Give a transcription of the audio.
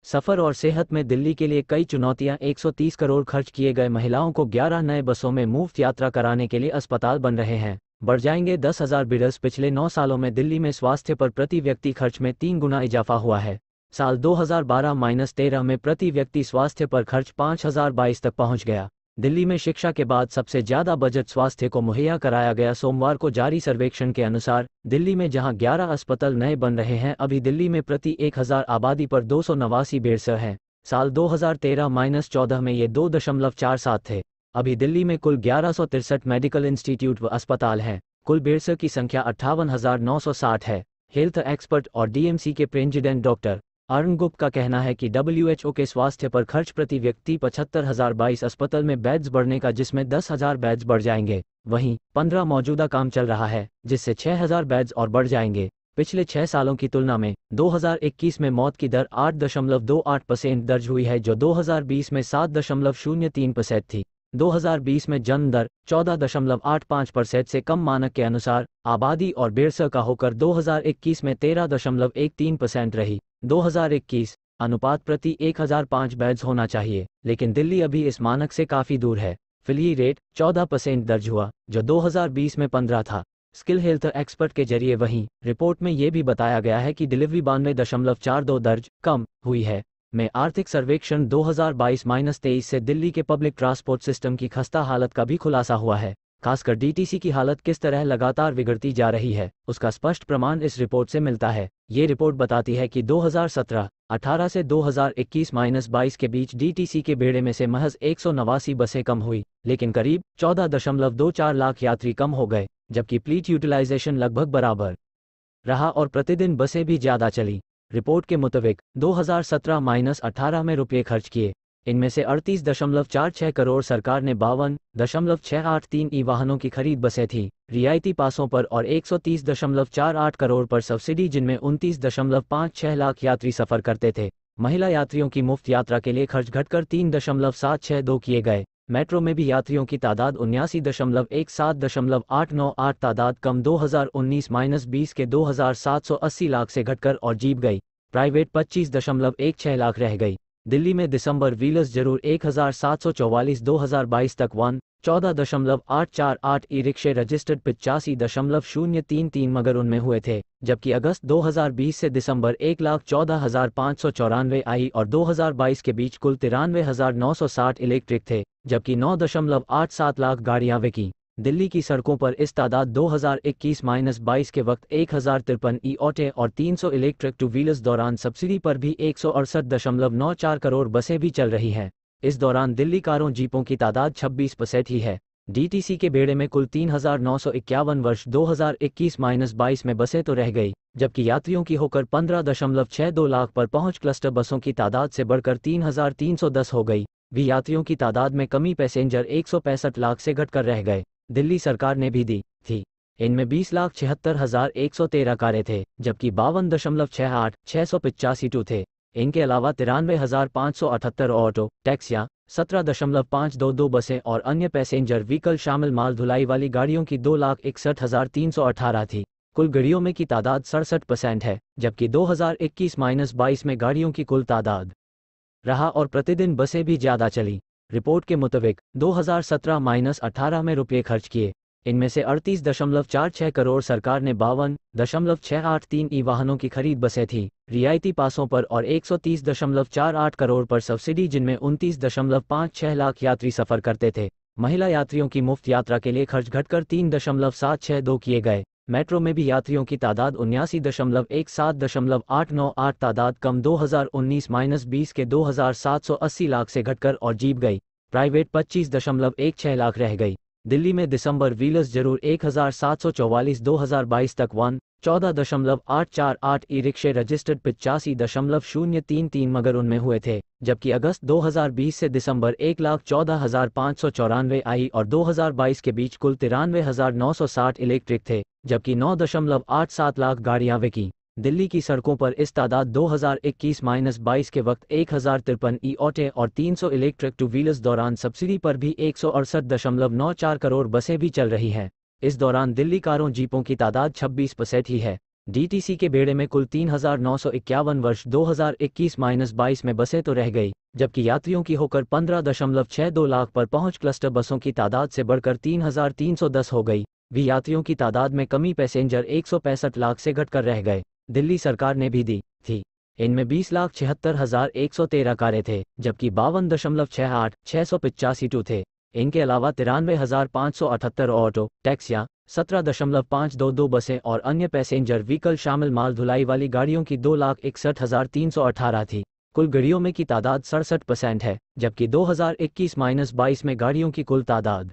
सफ़र और सेहत में दिल्ली के लिए कई चुनौतियां। 130 करोड़ खर्च किए गए। महिलाओं को 11 नए बसों में मुफ्त यात्रा कराने के लिए अस्पताल बन रहे हैं। बढ़ जाएंगे 10,000 बेड्स। पिछले 9 सालों में दिल्ली में स्वास्थ्य पर प्रति व्यक्ति खर्च में 3 गुना इजाफा हुआ है। साल 2012-13 में प्रति व्यक्ति स्वास्थ्य पर खर्च 5,022 तक पहुंच गया। दिल्ली में शिक्षा के बाद सबसे ज्यादा बजट स्वास्थ्य को मुहैया कराया गया। सोमवार को जारी सर्वेक्षण के अनुसार दिल्ली में जहां 11 अस्पताल नए बन रहे हैं, अभी दिल्ली में प्रति 1,000 आबादी पर 289 बेड्स हैं। साल 2013-14 में ये 2.47 थे। अभी दिल्ली में कुल 1163 मेडिकल इंस्टीट्यूट व अस्पताल हैं। कुल बेड्स की संख्या 58,960 है। हेल्थ एक्सपर्ट और डीएमसी के प्रेसिडेंट डॉक्टर अरुण गुप्ता का कहना है कि WHO के स्वास्थ्य पर खर्च प्रति व्यक्ति 75,022 अस्पताल में बेड्स बढ़ने का, जिसमें 10,000 बेड्स बढ़ जाएंगे। वहीं 15 मौजूदा काम चल रहा है, जिससे 6,000 बेड्स और बढ़ जाएंगे। पिछले 6 सालों की तुलना में 2021 में मौत की दर 8.28% दर्ज हुई है, जो 2020 में 7.03% थी। 2020 में जन्म दर 14.85% से कम मानक के अनुसार आबादी और बेड्स का होकर 2021 में 13.13% रही। 2021 अनुपात प्रति 1,005 बेड्स होना चाहिए, लेकिन दिल्ली अभी इस मानक से काफ़ी दूर है। फिली रेट 14% दर्ज हुआ, जो 2020 में 15 था। स्किल हेल्थ एक्सपर्ट के जरिए वहीं रिपोर्ट में यह भी बताया गया है कि डिलीवरी 92.42 दर्ज कम हुई है। में आर्थिक सर्वेक्षण 2022-23 से दिल्ली के पब्लिक ट्रांसपोर्ट सिस्टम की खस्ता हालत का भी खुलासा हुआ है। खासकर डीटीसी की हालत किस तरह लगातार बिगड़ती जा रही है, उसका स्पष्ट प्रमाण इस रिपोर्ट से मिलता है। ये रिपोर्ट बताती है कि 2017-18 से 2021-22 के बीच डीटीसी के बेड़े में से महज 189 बसें कम हुई, लेकिन करीब 14.24 लाख यात्री कम हो गए, जबकि फ्लीट यूटिलाइजेशन लगभग बराबर रहा और प्रतिदिन बसें भी ज़्यादा चली। रिपोर्ट के मुताबिक 2017-18 में रुपये खर्च किए, इनमें से 38.46 करोड़ सरकार ने 52.683 ई वाहनों की खरीद बसें थी रियायती पासों पर और 130.48 करोड़ पर सब्सिडी, जिनमें 29.56 लाख यात्री सफ़र करते थे। महिला यात्रियों की मुफ्त यात्रा के लिए खर्च घटकर 3.762 किए गए। मेट्रो में भी यात्रियों की तादाद 79.17.898 तादाद कम 2019-20 के 2,780 लाख से घटकर और जीप गई। प्राइवेट 25.16 लाख रह गई। दिल्ली में दिसंबर व्हीलर्स जरूर 1,744 2022 तक 14.848 ई रिक्शे रजिस्टर्ड 85.033 मगर उनमें हुए थे, जबकि अगस्त 2020 से दिसंबर 1,14,594 आई और 2022 के बीच कुल 93,960 इलेक्ट्रिक थे, जबकि 9.87 लाख गाड़ियां बिकी। दिल्ली की सड़कों पर इस तादाद 2021-22 के वक्त 1,053 ई ऑटे और 300 इलेक्ट्रिक टू व्हीलर्स दौरान सब्सिडी पर भी 168.94 करोड़ बसें भी चल रही हैं। इस दौरान दिल्ली कारों जीपों की तादाद 26% ही है। डीटीसी के बेड़े में कुल 3,951 वर्ष 2021-22 में बसें तो रह गई, जबकि यात्रियों की होकर 15.62 लाख पर पहुंच क्लस्टर बसों की तादाद से बढ़कर 3,310 हो गई। भी यात्रियों की तादाद में कमी, पैसेंजर 165 लाख से घटकर रह गए। दिल्ली सरकार ने भी दी थी। इनमें 20,76,113 कारें थे, जबकि 52.68 थे। इनके अलावा 93,578 ऑटो टैक्सियां, 17.522 बसें और अन्य पैसेंजर व्हीकल शामिल माल ढुलाई वाली गाड़ियों की 2,61,318 थी। कुल गाड़ियों में की तादाद 67% है, जबकि 2021-22 में गाड़ियों की कुल तादाद रहा और प्रतिदिन बसें भी ज़्यादा चली। रिपोर्ट के मुताबिक 2017-18 में रुपये खर्च किए, इनमें से 38.46 करोड़ सरकार ने 52.683 ई वाहनों की खरीद बसें थी रियायती पासों पर और 130.48 करोड़ पर सब्सिडी, जिनमें 29.56 लाख यात्री सफ़र करते थे। महिला यात्रियों की मुफ्त यात्रा के लिए खर्च घटकर 3.762 किए गए। मेट्रो में भी यात्रियों की तादाद 79.17.898 तादाद कम 2019-20 के 2,780 लाख से घटकर और जीप गई। प्राइवेट 25.16 लाख रह गई। दिल्ली में दिसंबर व्हीलर्स जरूर 1,744 2022 तक 14.848 ई रिक्शे रजिस्टर्ड 85.033 मगर उनमें हुए थे, जबकि अगस्त 2020 से दिसंबर 1,14,594 आई और 2022 के बीच कुल 93,960 इलेक्ट्रिक थे, जबकि 9.87 लाख गाड़ियां बिकी। दिल्ली की सड़कों पर इस तादाद 2021-22 के वक्त 1,053 ई ऑटे और 300 इलेक्ट्रिक टू व्हीलर्स दौरान सब्सिडी पर भी 168.94 करोड़ बसें भी चल रही हैं। इस दौरान दिल्ली कारों जीपों की तादाद 26% ही है। डीटीसी के बेड़े में कुल 3,951 वर्ष 2021-22 में बसें तो रह गई, जबकि यात्रियों की होकर 15.62 लाख पर पहुंच क्लस्टर बसों की तादाद से बढ़कर 3,310 हो गई। भी यात्रियों की तादाद में कमी, पैसेंजर 165 लाख से घटकर रह गए। दिल्ली सरकार ने भी दी थी। इनमें 20,76,113 कारें थे, जबकि 52.68 टू थे। इनके अलावा 93,578 ऑटो, टैक्सियां, 17.522 बसें और अन्य पैसेंजर व्हीकल शामिल माल ढुलाई वाली गाड़ियों की 2,61,318 थी। कुल गाड़ियों में की तादाद 67% है, जबकि 2021-22 में गाड़ियों की कुल तादाद